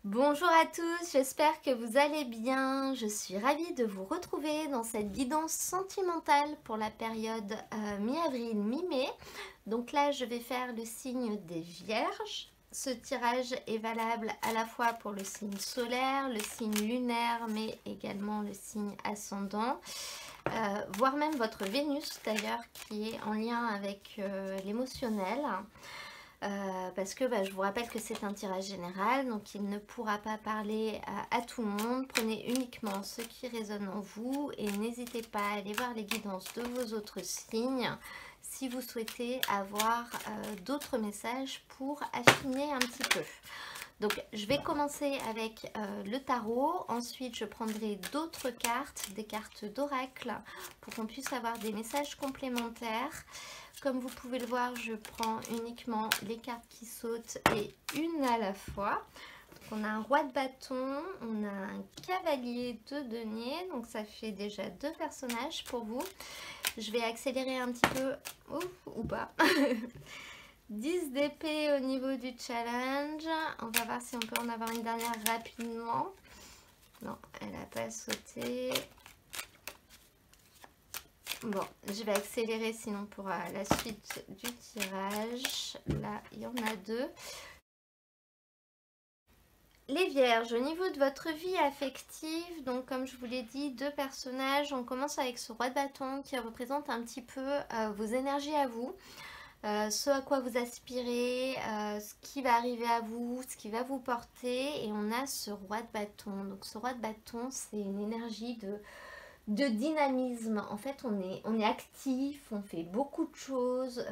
Bonjour à tous, j'espère que vous allez bien. Je suis ravie de vous retrouver dans cette guidance sentimentale pour la période mi-avril, mi-mai. Donc là, je vais faire le signe des Vierges. Ce tirage est valable à la fois pour le signe solaire, le signe lunaire, mais également le signe ascendant. Voire même votre Vénus d'ailleurs, qui est en lien avec l'émotionnel. Parce que je vous rappelle que c'est un tirage général, donc il ne pourra pas parler à tout le monde. Prenez uniquement ce qui résonne en vous et n'hésitez pas à aller voir les guidances de vos autres signes si vous souhaitez avoir d'autres messages pour affiner un petit peu. Donc je vais commencer avec le tarot, ensuite je prendrai d'autres cartes, des cartes d'oracle pour qu'on puisse avoir des messages complémentaires. Comme vous pouvez le voir, je prends uniquement les cartes qui sautent et une à la fois. Donc on a un roi de bâton, on a un cavalier de denier, donc ça fait déjà deux personnages pour vous. Je vais accélérer un petit peu, ou pas. 10 d'épée au niveau du challenge. On va voir si on peut en avoir une dernière rapidement. Non, elle n'a pas sauté. Bon, je vais accélérer sinon pour la suite du tirage. Là, il y en a deux. Les Vierges, au niveau de votre vie affective, donc comme je vous l'ai dit, deux personnages. On commence avec ce roi de bâton qui représente un petit peu vos énergies à vous. Ce à quoi vous aspirez, ce qui va arriver à vous, ce qui va vous porter. Et on a ce roi de bâton. Donc ce roi de bâton, c'est une énergie de dynamisme. En fait, on est actif, on fait beaucoup de choses,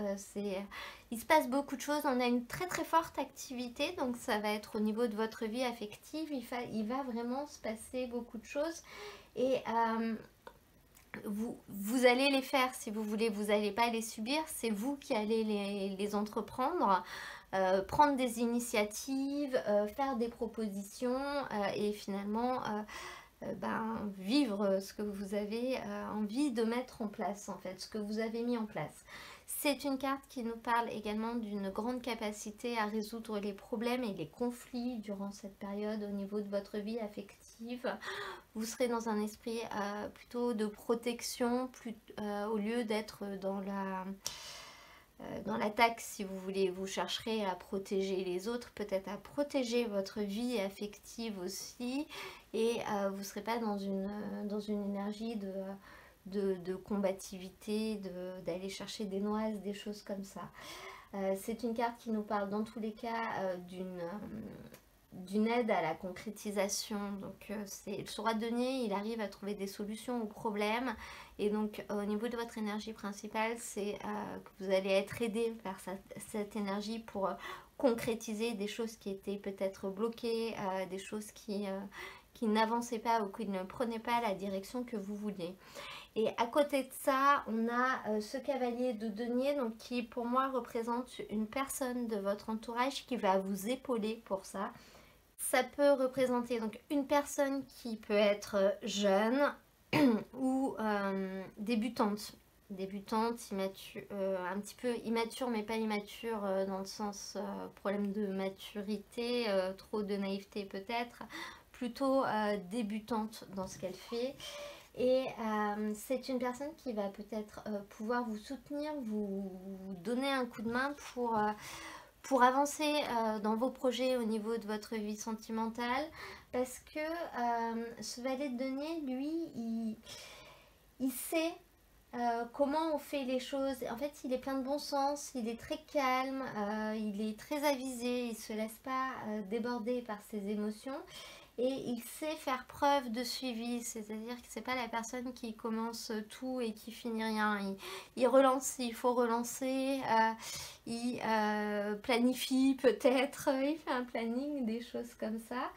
il se passe beaucoup de choses, on a une très très forte activité, donc ça va être au niveau de votre vie affective, il va vraiment se passer beaucoup de choses et vous allez les faire si vous voulez, vous n'allez pas les subir, c'est vous qui allez les entreprendre. Prendre des initiatives, faire des propositions et finalement vivre ce que vous avez envie de mettre en place, en fait, ce que vous avez mis en place. C'est une carte qui nous parle également d'une grande capacité à résoudre les problèmes et les conflits durant cette période au niveau de votre vie affective. Vous serez dans un esprit plutôt de protection au lieu d'être dans l'attaque, si vous voulez. Vous chercherez à protéger les autres, peut-être à protéger votre vie affective aussi, et vous ne serez pas dans une énergie de combativité, d'aller chercher des noises, des choses comme ça. C'est une carte qui nous parle dans tous les cas d'une aide à la concrétisation. Donc c'est le roi de denier, il arrive à trouver des solutions aux problèmes. Et donc au niveau de votre énergie principale, c'est que vous allez être aidé par cette énergie pour concrétiser des choses qui étaient peut-être bloquées, des choses qui n'avançaient pas ou qui ne prenaient pas la direction que vous vouliez. Et à côté de ça, on a ce cavalier de denier, donc qui pour moi représente une personne de votre entourage qui va vous épauler pour ça. Ça peut représenter donc une personne qui peut être jeune ou débutante, immature, un petit peu immature, mais pas immature dans le sens problème de maturité, trop de naïveté peut-être, plutôt débutante dans ce qu'elle fait. Et c'est une personne qui va peut-être pouvoir vous soutenir, vous donner un coup de main pour avancer dans vos projets au niveau de votre vie sentimentale, parce que ce valet de denier, lui, il sait comment on fait les choses. En fait, il est plein de bon sens, il est très calme, il est très avisé, il ne se laisse pas déborder par ses émotions. Et il sait faire preuve de suivi, c'est-à-dire que c'est pas la personne qui commence tout et qui finit rien. Il relance s'il faut relancer, il planifie peut-être, il fait un planning, des choses comme ça.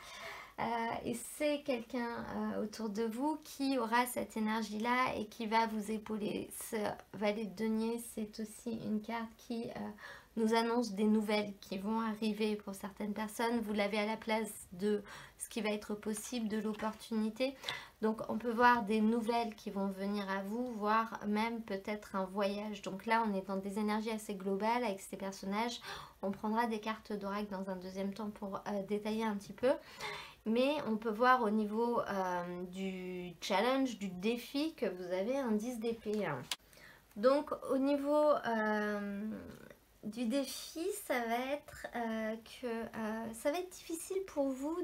Et c'est quelqu'un autour de vous qui aura cette énergie-là et qui va vous épauler. Ce valet de denier, c'est aussi une carte qui nous annonce des nouvelles qui vont arriver pour certaines personnes. Vous l'avez à la place de ce qui va être possible, de l'opportunité. Donc on peut voir des nouvelles qui vont venir à vous, voire même peut-être un voyage. Donc là on est dans des énergies assez globales avec ces personnages. On prendra des cartes d'oracle dans un deuxième temps pour détailler un petit peu. Mais on peut voir au niveau du challenge, du défi, que vous avez un 10 d'épée. Donc au niveau du défi, ça va être ça va être difficile pour vous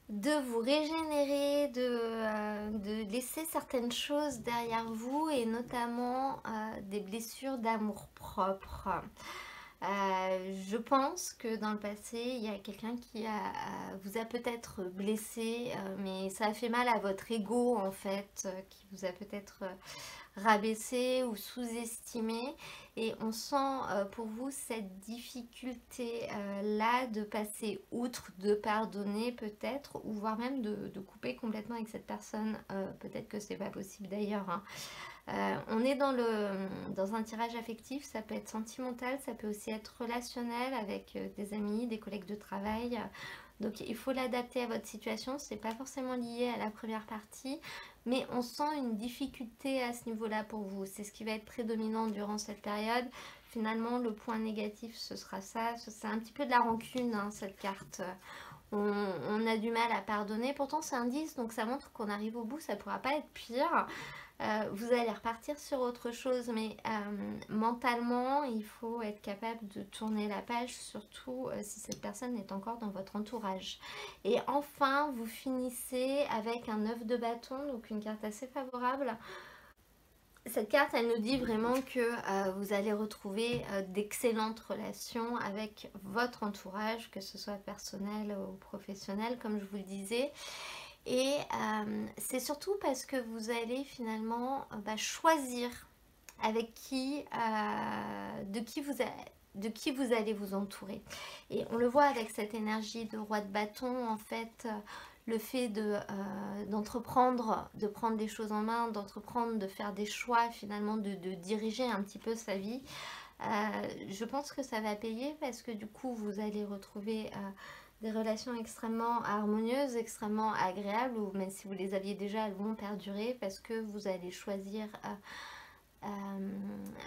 de vous régénérer, de laisser certaines choses derrière vous et notamment des blessures d'amour-propre. Je pense que dans le passé, il y a quelqu'un qui vous a peut-être blessé, mais ça a fait mal à votre ego en fait, qui vous a peut-être rabaissé ou sous-estimé. Et on sent pour vous cette difficulté là de passer outre, de pardonner peut-être, ou voire même de couper complètement avec cette personne. Peut-être que c'est pas possible d'ailleurs, hein. On est dans un tirage affectif, ça peut être sentimental, ça peut aussi être relationnel avec des amis, des collègues de travail. Donc il faut l'adapter à votre situation, c'est pas forcément lié à la première partie, mais on sent une difficulté à ce niveau-là pour vous. C'est ce qui va être prédominant durant cette période. Finalement, le point négatif, ce sera ça. C'est un petit peu de la rancune, hein, cette carte. On a du mal à pardonner. Pourtant, c'est un 10, donc ça montre qu'on arrive au bout. Ça ne pourra pas être pire. Vous allez repartir sur autre chose, mais mentalement, il faut être capable de tourner la page, surtout si cette personne est encore dans votre entourage. Et enfin, vous finissez avec un 9 de bâton, donc une carte assez favorable. Cette carte, elle nous dit vraiment que vous allez retrouver d'excellentes relations avec votre entourage, que ce soit personnel ou professionnel, comme je vous le disais. Et c'est surtout parce que vous allez finalement choisir avec de qui vous allez vous entourer. Et on le voit avec cette énergie de roi de bâton, en fait, le fait d'entreprendre, de prendre des choses en main, d'entreprendre, de faire des choix, finalement, de diriger un petit peu sa vie. Je pense que ça va payer parce que du coup, vous allez retrouver des relations extrêmement harmonieuses, extrêmement agréables, ou même si vous les aviez déjà, elles vont perdurer parce que vous allez choisir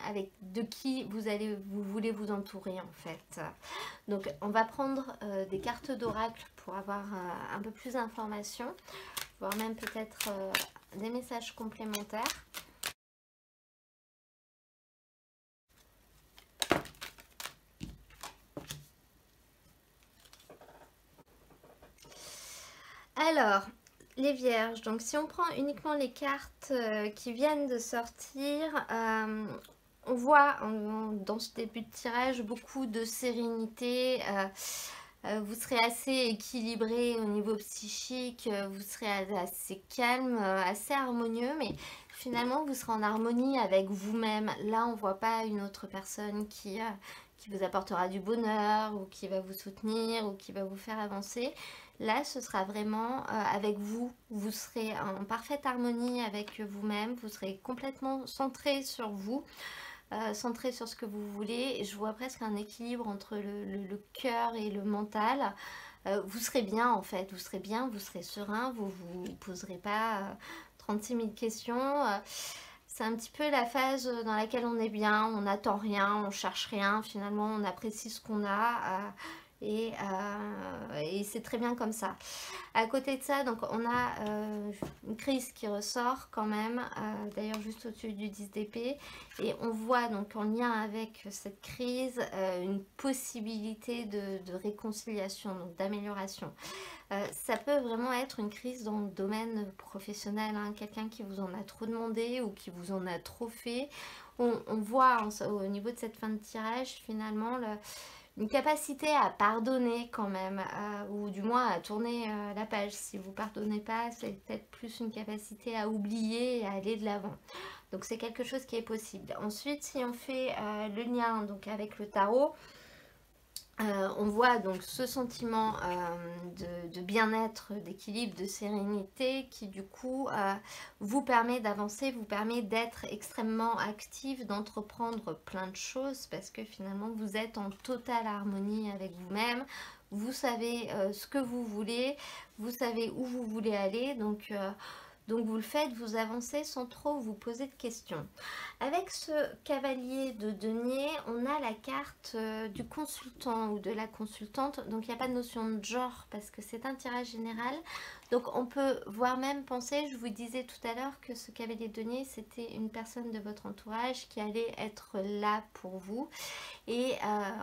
avec de qui vous voulez vous entourer en fait. Donc on va prendre des cartes d'oracle pour avoir un peu plus d'informations, voire même peut-être des messages complémentaires. Alors, les vierges, donc si on prend uniquement les cartes qui viennent de sortir, on voit dans ce début de tirage beaucoup de sérénité. Vous serez assez équilibré au niveau psychique, vous serez assez calme, assez harmonieux, mais finalement vous serez en harmonie avec vous-même. Là on ne voit pas une autre personne qui vous apportera du bonheur ou qui va vous soutenir ou qui va vous faire avancer. Là ce sera vraiment avec vous. Vous serez en parfaite harmonie avec vous-même, vous serez complètement centré sur vous. Centré sur ce que vous voulez. Je vois presque un équilibre entre le cœur et le mental. Vous serez bien en fait, vous serez bien, vous serez serein, vous ne vous poserez pas 36 000 questions. C'est un petit peu la phase dans laquelle on est bien, on n'attend rien, on cherche rien, finalement on apprécie ce qu'on a. Et c'est très bien comme ça. À côté de ça, donc on a une crise qui ressort quand même, d'ailleurs juste au-dessus du 10 d'épée, et on voit donc en lien avec cette crise une possibilité de réconciliation, donc d'amélioration. Ça peut vraiment être une crise dans le domaine professionnel, hein, quelqu'un qui vous en a trop demandé ou qui vous en a trop fait. On voit au niveau de cette fin de tirage finalement une capacité à pardonner quand même, ou du moins à tourner la page. Si vous pardonnez pas, c'est peut-être plus une capacité à oublier et à aller de l'avant. Donc c'est quelque chose qui est possible. Ensuite, si on fait le lien donc avec le tarot, On voit donc ce sentiment de bien-être, d'équilibre, de sérénité qui du coup vous permet d'avancer, vous permet d'être extrêmement actif, d'entreprendre plein de choses parce que finalement vous êtes en totale harmonie avec vous-même. Vous savez ce que vous voulez, vous savez où vous voulez aller, donc vous le faites, vous avancez sans trop vous poser de questions. Avec ce cavalier de denier, on a la carte du consultant ou de la consultante. Donc il n'y a pas de notion de genre parce que c'est un tirage général. Donc on peut voire même penser, je vous disais tout à l'heure que ce cavalier de denier c'était une personne de votre entourage qui allait être là pour vous. Et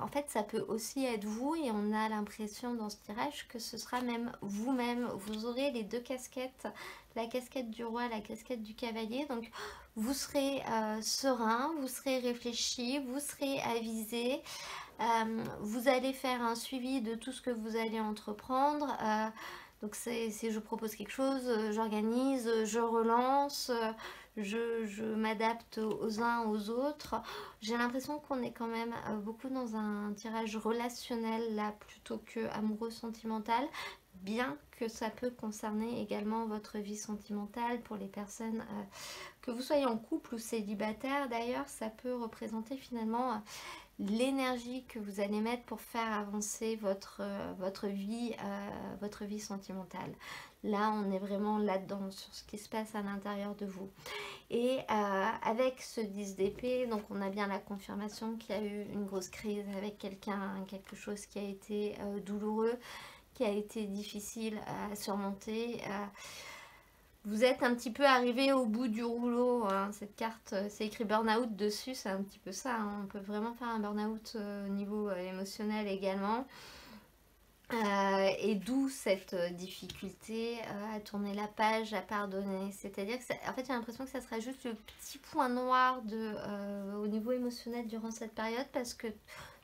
en fait ça peut aussi être vous et on a l'impression dans ce tirage que ce sera même vous-même. Vous aurez les deux casquettes, la casquette du roi, la casquette du cavalier. Donc vous serez serein, vous serez réfléchi, vous serez avisé. Vous allez faire un suivi de tout ce que vous allez entreprendre. Donc c'est je propose quelque chose, j'organise, je relance, je m'adapte aux uns aux autres. J'ai l'impression qu'on est quand même beaucoup dans un tirage relationnel là plutôt que amoureux sentimental, bien que ça peut concerner également votre vie sentimentale pour les personnes, que vous soyez en couple ou célibataire d'ailleurs, ça peut représenter finalement l'énergie que vous allez mettre pour faire avancer votre vie sentimentale. Là, on est vraiment là-dedans, sur ce qui se passe à l'intérieur de vous. Et avec ce 10 d'épée, donc on a bien la confirmation qu'il y a eu une grosse crise avec quelqu'un, quelque chose qui a été douloureux, qui a été difficile à surmonter. Vous êtes un petit peu arrivé au bout du rouleau, hein. Cette carte, c'est écrit burn-out dessus, c'est un petit peu ça, hein. On peut vraiment faire un burn-out au niveau émotionnel également. Et d'où cette difficulté à tourner la page, à pardonner. C'est-à-dire que, en fait, j'ai l'impression que ça sera juste le petit point noir au niveau émotionnel durant cette période parce que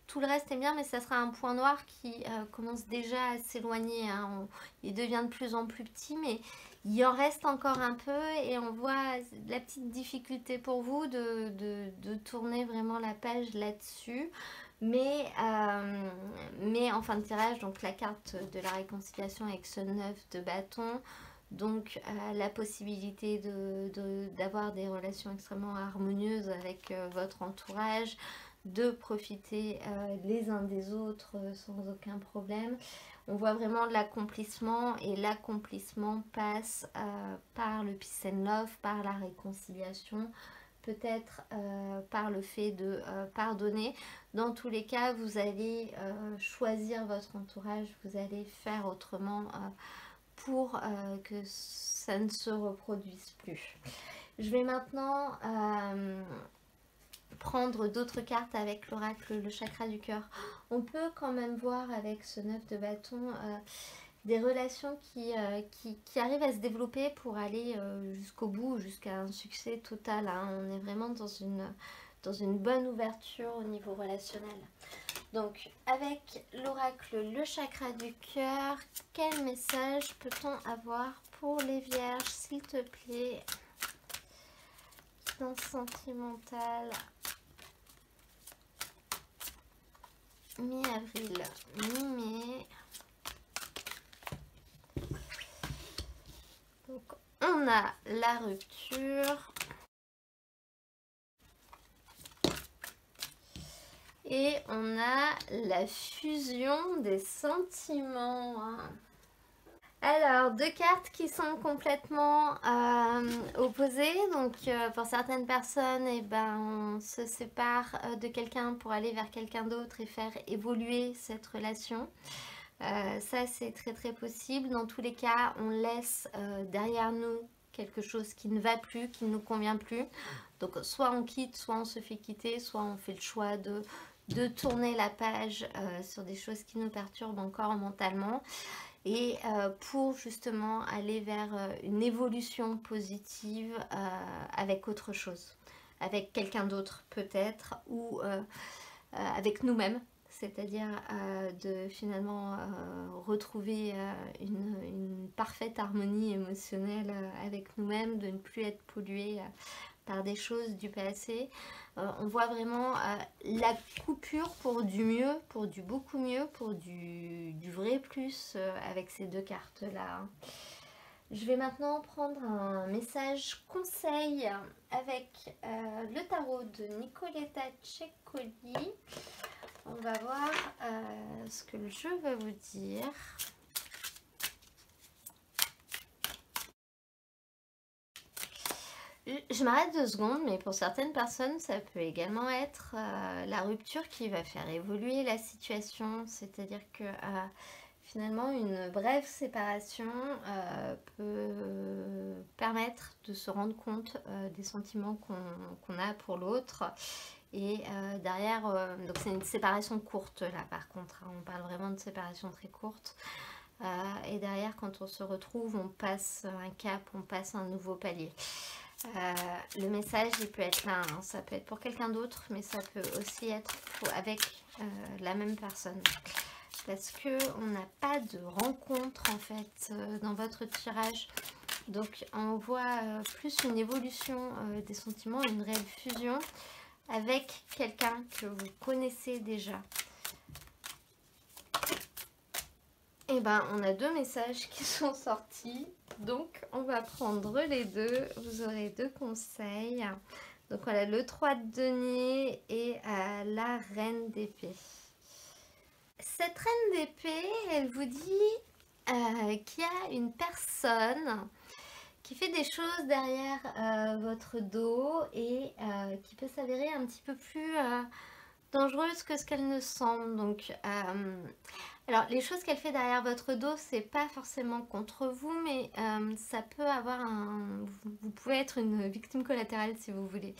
tout le reste est bien, mais ça sera un point noir qui commence déjà à s'éloigner, hein. Il devient de plus en plus petit, mais il en reste encore un peu et on voit la petite difficulté pour vous de tourner vraiment la page là-dessus. Mais en fin de tirage, donc la carte de la réconciliation avec ce 9 de bâton, donc la possibilité d'avoir des relations extrêmement harmonieuses avec votre entourage, de profiter les uns des autres sans aucun problème. On voit vraiment l'accomplissement et l'accomplissement passe par le peace and love, par la réconciliation, peut-être par le fait de pardonner. Dans tous les cas, vous allez choisir votre entourage, vous allez faire autrement pour que ça ne se reproduise plus. Je vais maintenant prendre d'autres cartes avec l'oracle, le chakra du cœur. On peut quand même voir avec ce 9 de bâton des relations qui arrivent à se développer pour aller jusqu'au bout, jusqu'à un succès total, hein. On est vraiment dans une bonne ouverture au niveau relationnel. Donc avec l'oracle, le chakra du cœur, quel message peut-on avoir pour les vierges, s'il te plaît? Dans sentimental, mi-avril, mi-mai. Donc on a la rupture et on a la fusion des sentiments. Alors, deux cartes qui sont complètement opposées. Donc, pour certaines personnes, eh ben, on se sépare de quelqu'un pour aller vers quelqu'un d'autre et faire évoluer cette relation. Ça, c'est très très possible. Dans tous les cas, on laisse derrière nous quelque chose qui ne va plus, qui ne nous convient plus. Donc, soit on quitte, soit on se fait quitter, soit on fait le choix de tourner la page sur des choses qui nous perturbent encore mentalement. Et pour justement aller vers une évolution positive avec autre chose, avec quelqu'un d'autre peut-être, ou avec nous-mêmes, c'est-à-dire de finalement retrouver une parfaite harmonie émotionnelle avec nous-mêmes, de ne plus être pollué par des choses du passé. On voit vraiment la coupure pour du mieux, pour du beaucoup mieux, pour du vrai plus avec ces deux cartes-là. Je vais maintenant prendre un message conseil avec le tarot de Nicoletta Ceccoli. On va voir ce que le jeu va vous dire. Je m'arrête 2 secondes, mais pour certaines personnes, ça peut également être la rupture qui va faire évoluer la situation. C'est-à-dire que finalement, une brève séparation peut permettre de se rendre compte des sentiments qu'on a pour l'autre. Et derrière, donc c'est une séparation courte là par contre, hein, on parle vraiment de séparation très courte. Et derrière, quand on se retrouve, on passe un cap, on passe un nouveau palier. Le message, il peut être là, hein, ça peut être pour quelqu'un d'autre, mais ça peut aussi être avec la même personne. Parce que on n'a pas de rencontre en fait dans votre tirage. Donc on voit plus une évolution des sentiments, une réelle fusion avec quelqu'un que vous connaissez déjà. Et ben on a 2 messages qui sont sortis, donc on va prendre les 2, vous aurez 2 conseils. Donc voilà, le 3 de denier et la reine d'épée. Cette reine d'épée, elle vous dit qu'il y a une personne qui fait des choses derrière votre dos et qui peut s'avérer un petit peu plus dangereuse que ce qu'elle ne semble. Donc, alors les choses qu'elle fait derrière votre dos, c'est pas forcément contre vous, mais ça peut avoir vous pouvez être une victime collatérale si vous voulez.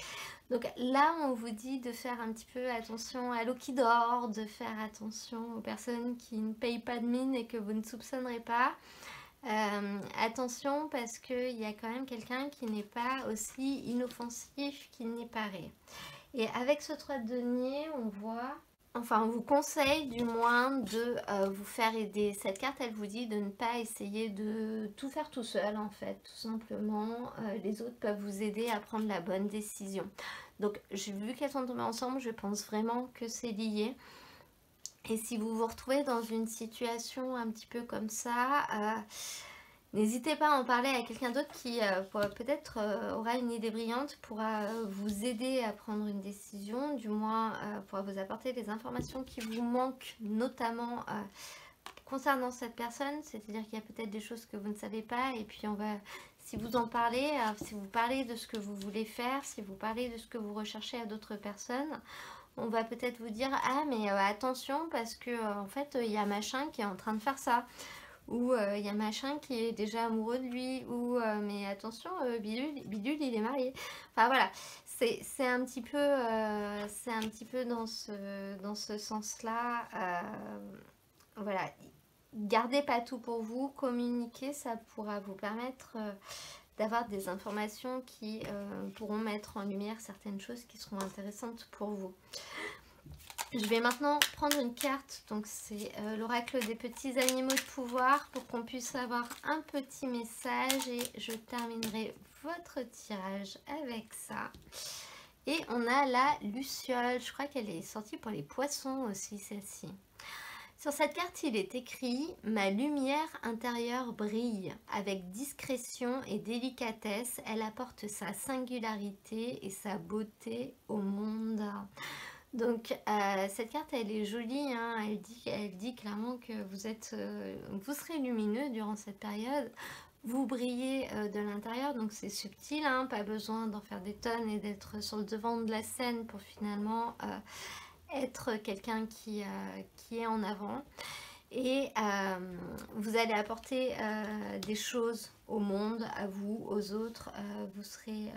Donc là, on vous dit de faire un petit peu attention à l'eau qui dort, de faire attention aux personnes qui ne payent pas de mine et que vous ne soupçonnerez pas. Attention parce qu'il y a quand même quelqu'un qui n'est pas aussi inoffensif qu'il n'y paraît. Et avec ce 3 de denier, on voit, enfin on vous conseille du moins de vous faire aider. Cette carte, elle vous dit de ne pas essayer de tout faire tout seul en fait, tout simplement. Les autres peuvent vous aider à prendre la bonne décision. Donc vu qu'elles sont tombées ensemble, je pense vraiment que c'est lié. Et si vous vous retrouvez dans une situation un petit peu comme ça, n'hésitez pas à en parler à quelqu'un d'autre qui peut-être aura une idée brillante, pourra vous aider à prendre une décision, du moins pourra vous apporter les informations qui vous manquent, notamment concernant cette personne. C'est-à-dire qu'il y a peut-être des choses que vous ne savez pas et puis on va, si vous en parlez, si vous parlez de ce que vous voulez faire, si vous parlez de ce que vous recherchez à d'autres personnes, on va peut-être vous dire ah mais attention parce que en fait il y a machin qui est en train de faire ça, ou il y a machin qui est déjà amoureux de lui, ou mais attention bidule il est marié. Enfin voilà, c'est un petit peu dans ce sens là. Voilà, gardez pas tout pour vous, communiquez, ça pourra vous permettre d'avoir des informations qui pourront mettre en lumière certaines choses qui seront intéressantes pour vous. Je vais maintenant prendre une carte, donc c'est l'oracle des petits animaux de pouvoir pour qu'on puisse avoir un petit message et je terminerai votre tirage avec ça. Et on a la luciole, je crois qu'elle est sortie pour les poissons aussi celle-ci. Sur cette carte, il est écrit « Ma lumière intérieure brille. Avec discrétion et délicatesse, elle apporte sa singularité et sa beauté au monde. » Donc cette carte, elle est jolie, hein. Elle dit clairement que vous serez lumineux durant cette période. Vous brillez de l'intérieur, donc c'est subtil, hein, pas besoin d'en faire des tonnes et d'être sur le devant de la scène pour finalement être quelqu'un qui est en avant. Et vous allez apporter des choses au monde, à vous, aux autres. Vous serez,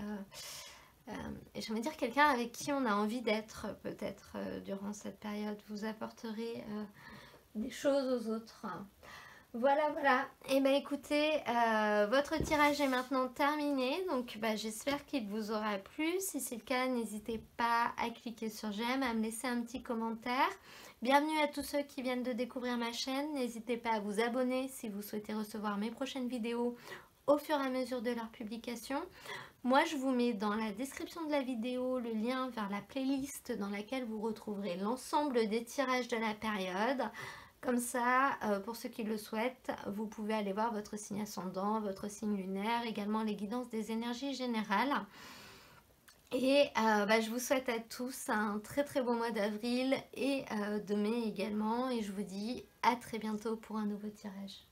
j'aimerais dire, quelqu'un avec qui on a envie d'être peut-être durant cette période. Vous apporterez des choses aux autres. Voilà, voilà. Et bien écoutez, votre tirage est maintenant terminé. Donc j'espère qu'il vous aura plu. Si c'est le cas, n'hésitez pas à cliquer sur j'aime, à me laisser un petit commentaire. Bienvenue à tous ceux qui viennent de découvrir ma chaîne. N'hésitez pas à vous abonner si vous souhaitez recevoir mes prochaines vidéos au fur et à mesure de leur publication. Moi, je vous mets dans la description de la vidéo le lien vers la playlist dans laquelle vous retrouverez l'ensemble des tirages de la période. Comme ça, pour ceux qui le souhaitent, vous pouvez aller voir votre signe ascendant, votre signe lunaire, également les guidances des énergies générales. Et je vous souhaite à tous un très très bon mois d'avril et de mai également. Et je vous dis à très bientôt pour un nouveau tirage.